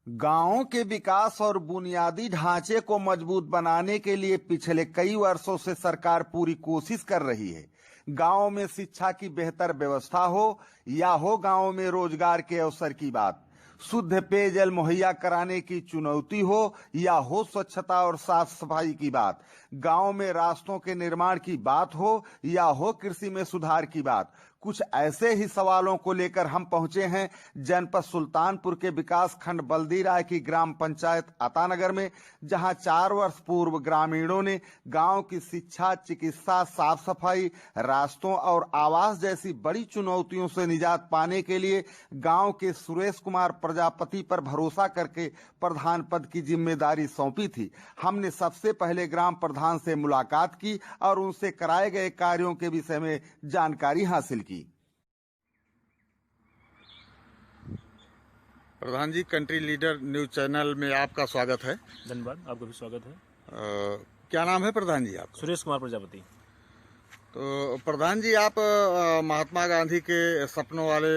गांवों के विकास और बुनियादी ढांचे को मजबूत बनाने के लिए पिछले कई वर्षों से सरकार पूरी कोशिश कर रही है। गांवों में शिक्षा की बेहतर व्यवस्था हो या हो गांवों में रोजगार के अवसर की बात, शुद्ध पेयजल मुहैया कराने की चुनौती हो या हो स्वच्छता और साफ सफाई की बात, गांव में रास्तों के निर्माण की बात हो या हो कृषि में सुधार की बात, कुछ ऐसे ही सवालों को लेकर हम पहुंचे हैं जनपद सुल्तानपुर के विकास खंड बल्दी राय की ग्राम पंचायत अतानगर में, जहां 4 वर्ष पूर्व ग्रामीणों ने गांव की शिक्षा, चिकित्सा, साफ सफाई, रास्तों और आवास जैसी बड़ी चुनौतियों से निजात पाने के लिए गांव के सुरेश कुमार प्रजापति पर भरोसा करके प्रधान पद की जिम्मेदारी सौंपी थी। हमने सबसे पहले ग्राम प्रधान से मुलाकात की और उनसे कराए गए कार्यों के विषय में जानकारी हासिल की। प्रधान जी, कंट्री लीडर न्यूज चैनल में आपका स्वागत है। धन्यवाद, आपका भी स्वागत है। क्या नाम है प्रधान जी आप? सुरेश कुमार प्रजापति। तो प्रधान जी, आप महात्मा गांधी के सपनों वाले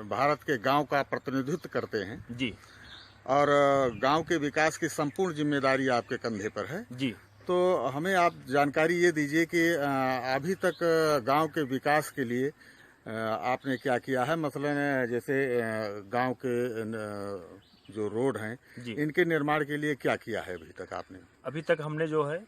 भारत के गांव का प्रतिनिधित्व करते हैं जी, और गांव के विकास की संपूर्ण जिम्मेदारी आपके कंधे पर है जी। तो हमें आप जानकारी ये दीजिए कि अभी तक गांव के विकास के लिए आपने क्या किया है। मसलन जैसे गांव के जो रोड हैं, इनके निर्माण के लिए क्या किया है अभी तक आपने? अभी तक हमने जो है,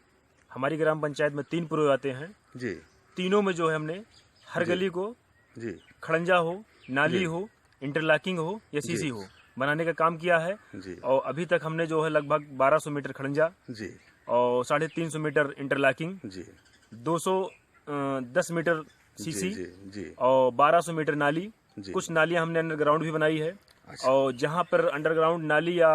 हमारी ग्राम पंचायत में 3 पुरों आते हैं जी। तीनों में जो है हमने हर गली को जी खड़ंजा हो, नाली हो, इंटरलॉकिंग हो या सीसी हो बनाने का काम किया है जी। और अभी तक हमने जो है लगभग 1200 मीटर खड़ंजा जी और 350 मीटर इंटरलॉकिंग जी, 210 मीटर सीसी जी, जी, जी। और 1200 मीटर नाली, कुछ नालियां हमने अंडरग्राउंड भी बनाई है। अच्छा। और जहां पर अंडरग्राउंड नाली या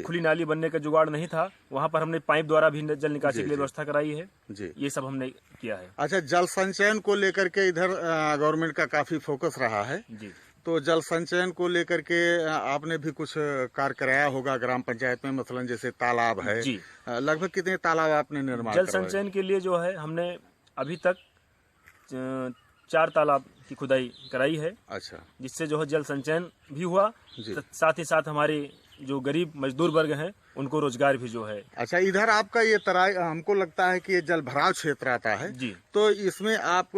खुली नाली बनने का जुगाड़ नहीं था, वहां पर हमने पाइप द्वारा भी जल निकासी के लिए व्यवस्था कराई है जी। ये सब हमने किया है। अच्छा, जल संचयन को लेकर के इधर गवर्नमेंट का काफी फोकस रहा है जी। तो जल संचयन को लेकर के आपने भी कुछ कार्य कराया होगा ग्राम पंचायत में, मसलन जैसे तालाब है जी। लगभग कितने तालाब आपने निर्माण? जल संचयन के लिए जो है हमने अभी तक 4 तालाब की खुदाई कराई है। अच्छा। जिससे जो है जल संचयन भी हुआ, साथ ही साथ हमारे जो गरीब मजदूर वर्ग हैं उनको रोजगार भी जो है। अच्छा, इधर आपका ये तराई, हमको लगता है कि ये जल भराव क्षेत्र आता है जी। तो इसमें आप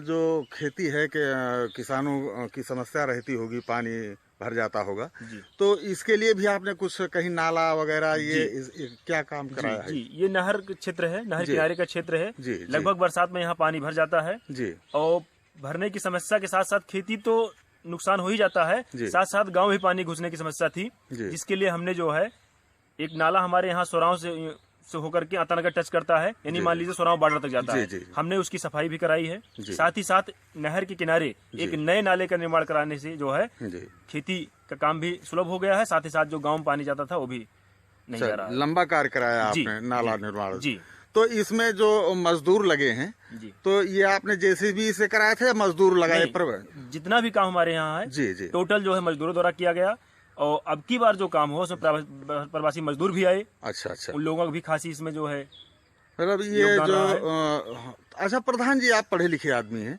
जो खेती है कि किसानों की समस्या रहती होगी, पानी भर जाता होगा जी। तो इसके लिए भी आपने कुछ कहीं नाला वगैरह ये क्या काम कराया है? जी, ये नहर क्षेत्र है, नहर किनारे का क्षेत्र है जी। लगभग बरसात में यहाँ पानी भर जाता है जी। और भरने की समस्या के साथ साथ खेती तो नुकसान हो ही जाता है, साथ साथ गांव भी पानी घुसने की समस्या थी, जिसके लिए हमने जो है एक नाला हमारे यहाँ सोराव से होकर के अतानगर टच करता है, यानी मान लीजिए सोराव बॉर्डर तक जाता है, हमने उसकी सफाई भी कराई है। साथ ही साथ नहर के किनारे एक नए नाले का निर्माण कराने से जो है खेती का काम भी सुलभ हो गया है, साथ ही साथ जो गाँव में पानी जाता था वो भी नहीं जा रहा है। लंबा कार्य कराया आपने नाला निर्माण जी। तो इसमें जो मजदूर लगे हैं जी, तो ये आपने जेसीबी से कराया था या मजदूर लगाए? जितना भी काम हमारे यहाँ है जी जी, टोटल जो है मजदूरों द्वारा किया गया। और अब की बार जो काम हो उसमें प्रवासी मजदूर भी आए। अच्छा अच्छा, उन लोगों की भी खासी इसमें जो है मतलब ये जो अच्छा प्रधान जी, आप पढ़े लिखे आदमी हैं,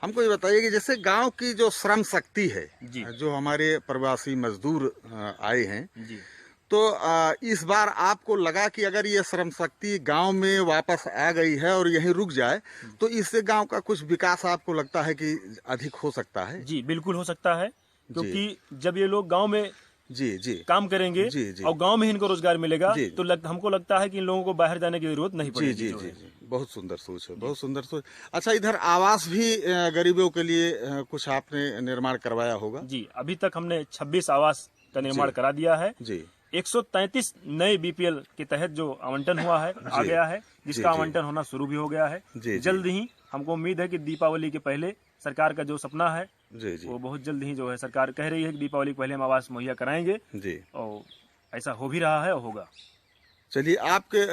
हमको ये बताइए कि जैसे गांव की जो श्रम शक्ति है, जो हमारे प्रवासी मजदूर आए हैं जी, तो इस बार आपको लगा कि अगर ये श्रम शक्ति गांव में वापस आ गई है और यहीं रुक जाए तो इससे गांव का कुछ विकास आपको लगता है कि अधिक हो सकता है? जी बिल्कुल हो सकता है, क्योंकि जब ये लोग गांव में जी जी काम करेंगे जी, जी। और गांव में इनको रोजगार मिलेगा तो हमको लगता है कि इन लोगों को बाहर जाने की जरूरत नहीं पड़ेगी। जी जी जी, बहुत सुंदर सोच है, बहुत सुंदर सोच। अच्छा, इधर आवास भी गरीबों के लिए कुछ आपने निर्माण करवाया होगा? जी, अभी तक हमने 26 आवास का निर्माण करा दिया है जी। 133 नए बीपीएल के तहत जो आवंटन हुआ है आ गया है, जिसका आवंटन होना शुरू भी हो गया है। जल्द ही हमको उम्मीद है कि दीपावली के पहले सरकार का जो सपना है वो बहुत जल्द ही जो है सरकार कह रही है कि दीपावली के पहले हम आवास मुहैया कराएंगे जी, और ऐसा हो भी रहा है और होगा। चलिए, आपके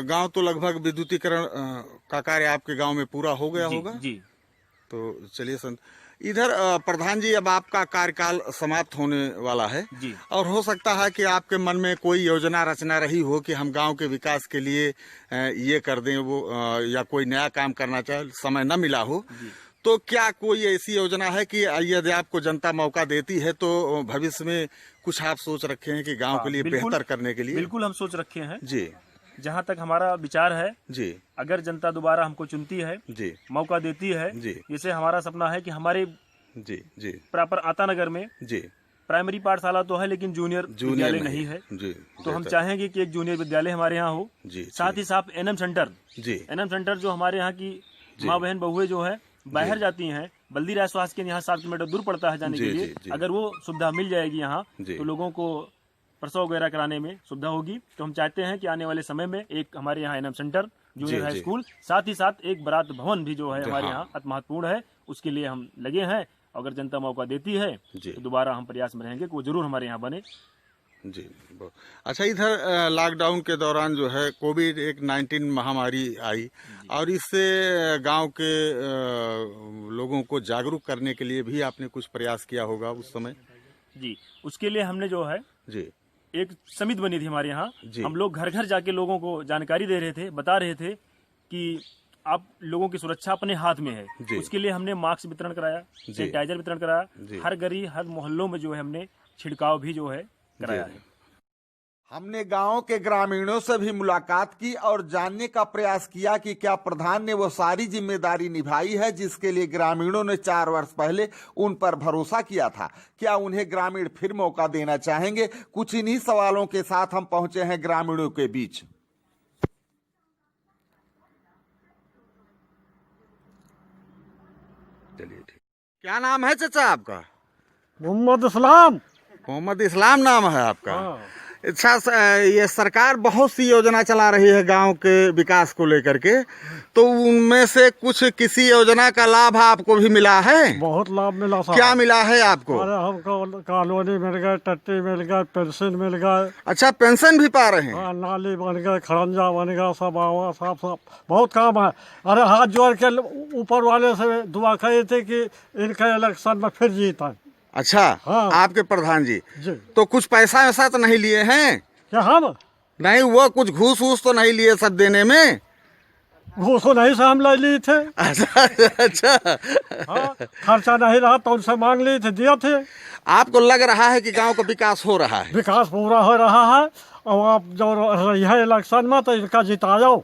गांव तो लगभग विद्युतीकरण का कार्य आपके गांव में पूरा हो गया होगा जी। तो चलिए संत, इधर प्रधान जी, अब आपका कार्यकाल समाप्त होने वाला है जी। और हो सकता है कि आपके मन में कोई योजना रचना रही हो कि हम गांव के विकास के लिए ये कर दें वो, या कोई नया काम करना चाहे, समय न मिला हो, तो क्या कोई ऐसी योजना है कि यदि आपको जनता मौका देती है तो भविष्य में कुछ आप सोच रखे हैं कि गांव के लिए बेहतर करने के लिए? बिल्कुल हम सोच रखे हैं जी। जहाँ तक हमारा विचार है जी, अगर जनता दोबारा हमको चुनती है जी, मौका देती है जी, जैसे हमारा सपना है कि हमारे जी, जी, प्रॉपर आतानगर में जी, प्राइमरी पाठशाला तो है लेकिन जूनियर विद्यालय नहीं है। जी, तो हम चाहेंगे कि एक जूनियर विद्यालय हमारे यहाँ हो। जी, साथ ही साथ एनएम सेंटर, जी, एनएम सेंटर जो हमारे यहाँ की माँ बहन बहुएं जो है बाहर जाती हैं, बल्दी राय स्वास्थ्य केंद्र यहाँ 7 किलोमीटर दूर पड़ता है जाने के लिए, अगर वो सुविधा मिल जाएगी यहाँ तो लोगों को प्रसव वगैरह कराने में सुविधा होगी। तो हम चाहते हैं कि आने वाले समय में एक हमारे यहाँ ANM centre, junior high school, साथ ही साथ एक बारात भवन भी जो है हमारे यहाँ अति महत्वपूर्ण है, उसके लिए हम लगे हैं। अगर जनता मौका देती है तो दोबारा हम प्रयास में रहेंगे कि वो जरूर हमारे यहाँ बने। जी। अच्छा, इधर लॉकडाउन के दौरान जो है कोविड-19 महामारी आई और इससे गांव के लोगों को जागरूक करने के लिए भी आपने कुछ प्रयास किया होगा उस समय? जी, उसके लिए हमने जो है जी एक समिति बनी थी हमारे यहाँ। हम लोग घर घर जाके लोगों को जानकारी दे रहे थे, बता रहे थे कि आप लोगों की सुरक्षा अपने हाथ में है। उसके लिए हमने मास्क वितरण कराया, सैनिटाइजर वितरण कराया, हर गली हर मोहल्लों में जो है हमने छिड़काव भी जो है कराया है। हमने गांव के ग्रामीणों से भी मुलाकात की और जानने का प्रयास किया कि क्या प्रधान ने वो सारी जिम्मेदारी निभाई है जिसके लिए ग्रामीणों ने 4 वर्ष पहले उन पर भरोसा किया था। क्या उन्हें ग्रामीण फिर मौका देना चाहेंगे? कुछ इन्हीं सवालों के साथ हम पहुंचे हैं ग्रामीणों के बीच। चलिए ठीक। क्या नाम है चाचा आपका? मोहम्मद इस्लाम। मोहम्मद इस्लाम नाम है आपका? हाँ। अच्छा, ये सरकार बहुत सी योजना चला रही है गांव के विकास को लेकर के, तो उनमें से कुछ किसी योजना का लाभ आपको भी मिला है? बहुत लाभ मिला साहब। क्या मिला है आपको? अरे हमको कॉलोनी मिल गए, टट्टी मिल गए, पेंशन मिल गए। अच्छा, पेंशन भी पा रहे हैं? हाँ, नाली बन गए, खड़ंजा बन गया, सब आवा सब सब बहुत काम है। अरे हाथ जोड़ के ऊपर वाले से दुआ कही थी कि इनके इलेक्शन में फिर जीता। अच्छा। हाँ। आपके प्रधान जी जी। तो कुछ पैसा वैसा तो नहीं लिए हैं? क्या हम नहीं, वो कुछ घूस वूस तो नहीं लिए सब देने में? घूस नहीं से हम ले लिए थे। अच्छा अच्छा। हाँ, खर्चा नहीं रहा तो उनसे मांग लिए थे, दिए थे। आपको लग रहा है कि गांव का विकास हो रहा है? विकास पूरा हो रहा है और आप जो रही है इलेक्शन में तो इनका जिता जाओ।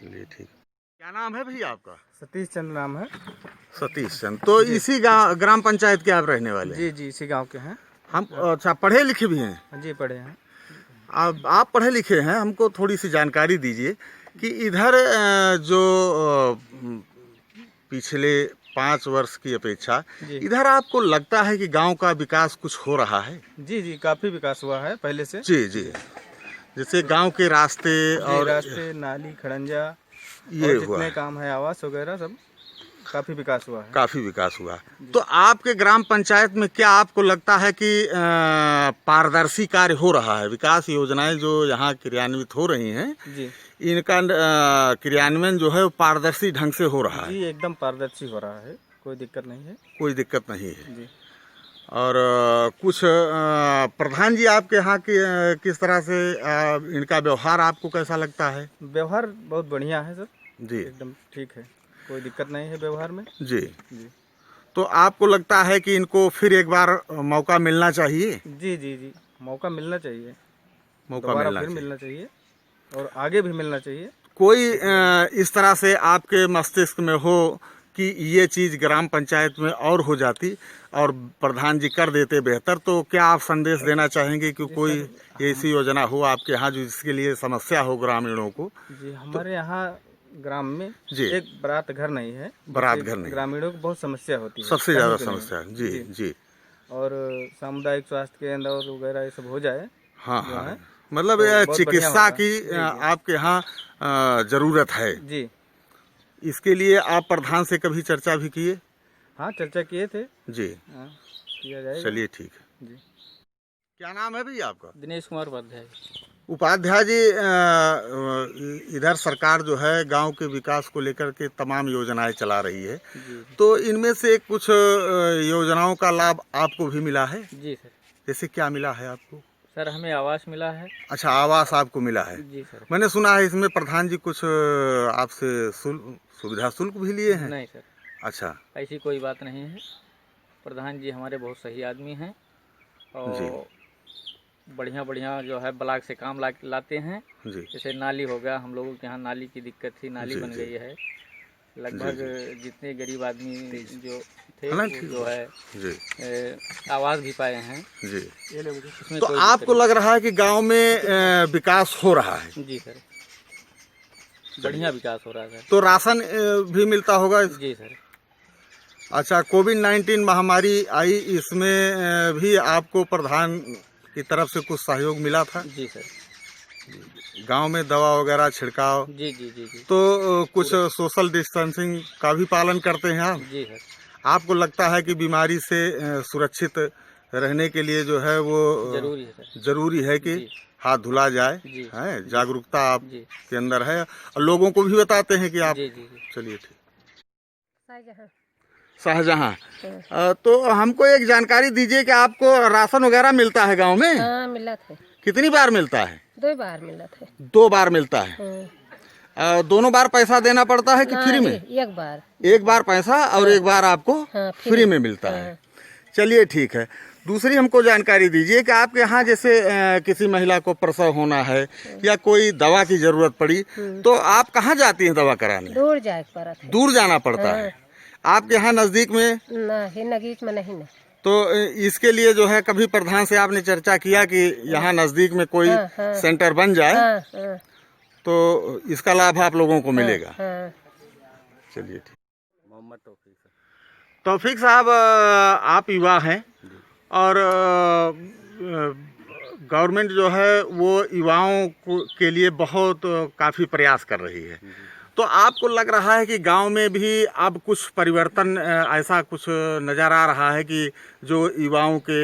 चलिए ठीक। क्या नाम है भैया आपका? सतीश चंद्र नाम है। सतीश चंद्र। तो इसी गांव ग्राम पंचायत के आप रहने वाले हैं? जी जी, इसी गांव के हैं। हम अच्छा, पढ़े लिखे भी हैं? जी, पढ़े हैं। आप पढ़े लिखे हैं, हमको थोड़ी सी जानकारी दीजिए कि इधर जो पिछले 5 वर्ष की अपेक्षा इधर आपको लगता है कि गांव का विकास कुछ हो रहा है? जी जी, काफी विकास हुआ है पहले से। जी जी। जैसे गांव के रास्ते और रास्ते, नाली, खड़ंजा, ये हुआ जितने काम है, आवास वगैरह, सब काफी विकास हुआ है। काफी विकास हुआ। तो आपके ग्राम पंचायत में क्या आपको लगता है कि पारदर्शी कार्य हो रहा है? विकास योजनाएं जो यहाँ क्रियान्वित हो रही हैं जी, इनका क्रियान्वयन जो है वो पारदर्शी ढंग से हो रहा है? जी, एकदम पारदर्शी हो रहा है, कोई दिक्कत नहीं है। कोई दिक्कत नहीं है जी। और कुछ प्रधान जी आपके यहाँ की किस तरह से इनका व्यवहार आपको कैसा लगता है? व्यवहार बहुत बढ़िया है सर जी, एकदम ठीक है, कोई दिक्कत नहीं है व्यवहार में। जी जी तो आपको लगता है कि इनको फिर एक बार मौका मिलना चाहिए? जी जी जी, मौका मिलना चाहिए, मौका दोबारा मिलना फिर चाहिए। मिलना चाहिए और आगे भी मिलना चाहिए। कोई इस तरह से आपके मस्तिष्क में हो कि ये चीज ग्राम पंचायत में और हो जाती और प्रधान जी कर देते बेहतर, तो क्या आप संदेश देना चाहेंगे कि कोई ऐसी योजना हो आपके यहाँ जो जिसके लिए समस्या हो ग्रामीणों को? जी, हमारे यहाँ ग्राम में जी। एक बारात घर नहीं है। बारात घर नहीं। ग्रामीणों को बहुत समस्या होती है, सबसे ज्यादा कहीं पे नहीं। समस्या। जी जी। और सामुदायिक स्वास्थ्य केंद्र और वगैरह ये सब हो जाए। हाँ जो हाँ, है, मतलब तो यह बहुत बढ़िया चिकित्सा होगा। की जी, जी। आपके यहाँ जरूरत है। जी इसके लिए आप प्रधान से कभी चर्चा भी किए? हाँ, चर्चा किए थे। जी, हाँ, किया जाएगा। चलिए ठीक है। जी। क्या नाम है भैया आपका? दिनेश कुमार उपाध्याय। उपाध्याय जी, इधर सरकार जो है गांव के विकास को लेकर के तमाम योजनाएं चला रही है, जी तो इनमें से कुछ योजनाओं का लाभ आपको भी मिला है? जी सर। जैसे क्या मिला है आपको? सर, हमें आवास मिला है। अच्छा, आवास आपको मिला है। जी सर। मैंने सुना है इसमें प्रधान जी कुछ आपसे सुविधा शुल्क भी लिए हैं? नहीं सर, अच्छा। ऐसी कोई बात नहीं है। प्रधान जी हमारे बहुत सही आदमी हैं और बढ़िया बढ़िया जो है ब्लॉक से काम लाते हैं। जैसे नाली हो गया, हम लोगों के यहाँ नाली की दिक्कत थी, नाली बन गई है। लगभग जितने गरीब आदमी जो थे वो जो है आवास भी पाए हैं। तो आपको लग रहा है कि गांव में विकास हो रहा है? जी सर, बढ़िया विकास हो रहा है। तो राशन भी मिलता होगा? जी सर। अच्छा, कोविड-19 महामारी आई, इसमें भी आपको प्रधान की तरफ से कुछ सहयोग मिला था? जी सर। गांव में दवा वगैरह छिड़काव? जी जी जी जी। तो कुछ सोशल डिस्टेंसिंग का भी पालन करते हैं आप? जी सर। आपको लगता है कि बीमारी से सुरक्षित रहने के लिए जो है वो जरूरी है सर, जरूरी है कि हाथ धुला जाए, है जागरूकता आप के अंदर है और लोगों को भी बताते हैं कि आप? चलिए ठीक। शाहजहां, तो हमको एक जानकारी दीजिए कि आपको राशन वगैरह मिलता है गांव में? हाँ, मिला था। कितनी बार मिलता है? 2 बार मिला था। 2 बार मिलता है। दोनों बार पैसा देना पड़ता है कि फ्री में? एक बार पैसा और एक बार आपको फ्री में मिलता है। चलिए ठीक है। दूसरी हमको जानकारी दीजिए कि आपके यहाँ जैसे किसी महिला को प्रसव होना है या कोई दवा की जरूरत पड़ी तो आप कहाँ जाती हैं दवा कराने? दूर जाए, दूर जाना पड़ता है। आपके यहाँ नजदीक में नहीं। तो इसके लिए जो है कभी प्रधान से आपने चर्चा किया कि यहाँ नजदीक में कोई सेंटर बन जाए तो इसका लाभ आप लोगों को मिलेगा? चलिए ठीक। मोहम्मद तौफीक साहब, आप युवा हैं और गवर्नमेंट जो है वो युवाओं के लिए बहुत काफ़ी प्रयास कर रही है, तो आपको लग रहा है कि गांव में भी अब कुछ परिवर्तन ऐसा कुछ नज़र आ रहा है कि जो युवाओं के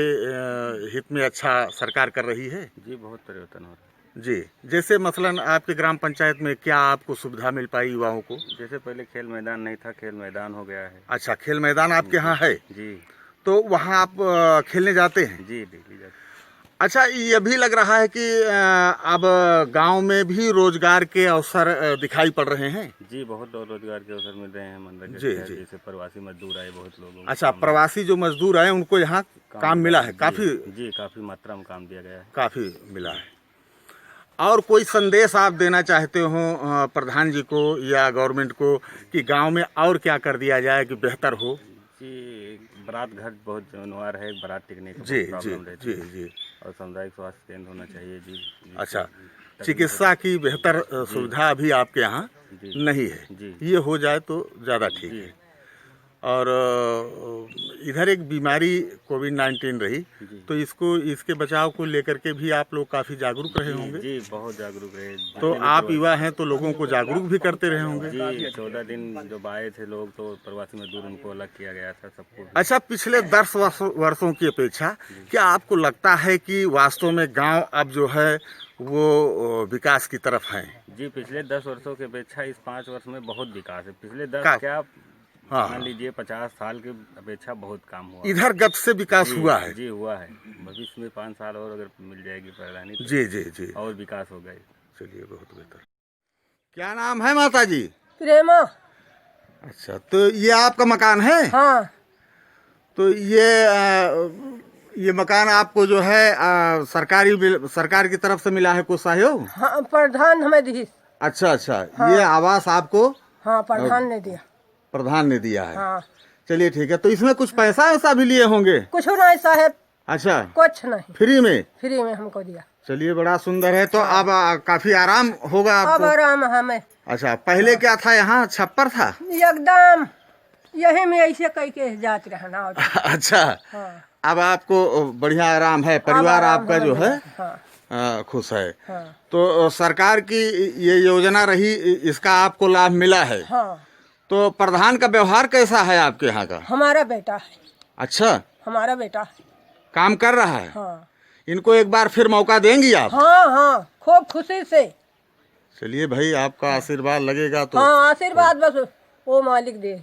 हित में अच्छा सरकार कर रही है? जी, बहुत परिवर्तन हो रहा है जी। जैसे मसलन आपके ग्राम पंचायत में क्या आपको सुविधा मिल पाई युवाओं को? जैसे पहले खेल मैदान नहीं था, खेल मैदान हो गया है। अच्छा, खेल मैदान आपके यहाँ है? जी। तो वहाँ आप खेलने जाते हैं? जी, डेली जाते। अच्छा, ये भी लग रहा है कि अब गांव में भी रोजगार के अवसर दिखाई पड़ रहे हैं? जी, बहुत रोजगार के अवसर मिल रहे हैं मनरेगा जी। जैसे प्रवासी मजदूर आए बहुत लोगों। अच्छा, प्रवासी जो मजदूर आए उनको यहाँ काम मिला है? काफी? जी, काफी मात्रा में काम दिया गया है। काफी मिला है। और कोई संदेश आप देना चाहते हो प्रधान जी को या गवर्नमेंट को कि गांव में और क्या कर दिया जाए कि बेहतर हो? जी, बारात घर बहुत जानवर है, बारात टिकने का जी प्रॉब्लम रहती है। जी। और सामुदायिक स्वास्थ्य केंद्र होना चाहिए। जी। अच्छा, चिकित्सा की बेहतर सुविधा अभी आपके यहाँ नहीं है, ये हो जाए तो ज़्यादा ठीक है। और इधर एक बीमारी कोविड-19 रही तो इसके बचाव को लेकर के भी आप लोग काफ़ी जागरूक रहे होंगे? जी, बहुत जागरूक रहे। तो आप युवा हैं तो लोगों को जागरूक भी करते रहे होंगे? जी, 14 दिन जब आए थे लोग तो प्रवासी मजदूर उनको अलग किया गया था सबको। अच्छा, पिछले 10 वर्षों की अपेक्षा क्या आपको लगता है कि वास्तव में गांव अब जो है वो विकास की तरफ है? जी, पिछले 10 वर्षों की अपेक्षा इस 5 वर्ष में बहुत विकास है। पिछले 10 क्या मान लीजिए 50 साल की अपेक्षा बहुत काम हुआ। इधर गत से विकास हुआ है? जी, हुआ है। भविष्य में 5 साल और अगर मिल जाएगी प्रधानी तो जी और विकास हो गए। चलिए, बहुत बेहतर। क्या नाम है माता जी? प्रेमा। अच्छा, तो ये आपका मकान है? हाँ। तो ये मकान आपको जो है सरकार की तरफ से मिला है कुछ सहयोग? हाँ, प्रधान हमें दी। अच्छा। हाँ। ये आवास आपको? हाँ, प्रधान ने दिया। प्रधान ने दिया है? हाँ। चलिए ठीक है। तो इसमें कुछ पैसा ऐसा भी लिए होंगे? कुछ नहीं साहब। अच्छा, कुछ नहीं, फ्री में हमको दिया। चलिए, बड़ा सुंदर है। तो अब काफी आराम होगा आपको? अब आराम हमें। अच्छा, पहले क्या था यहाँ? छप्पर था? एकदम यही में ऐसे कह के जात रहना। अच्छा। हाँ। अब आपको बढ़िया आराम है, परिवार आपका जो है खुश है। हाँ। तो सरकार की ये योजना रही, इसका आपको लाभ मिला है? हाँ। तो प्रधान का व्यवहार कैसा है आपके यहाँ का? हमारा बेटा है। अच्छा, हमारा बेटा है, काम कर रहा है? हाँ। इनको एक बार फिर मौका देंगी आप? हाँ, खूब खुशी से। चलिए भाई, आपका आशीर्वाद लगेगा तो। हाँ, आशीर्वाद बस वो मालिक दे।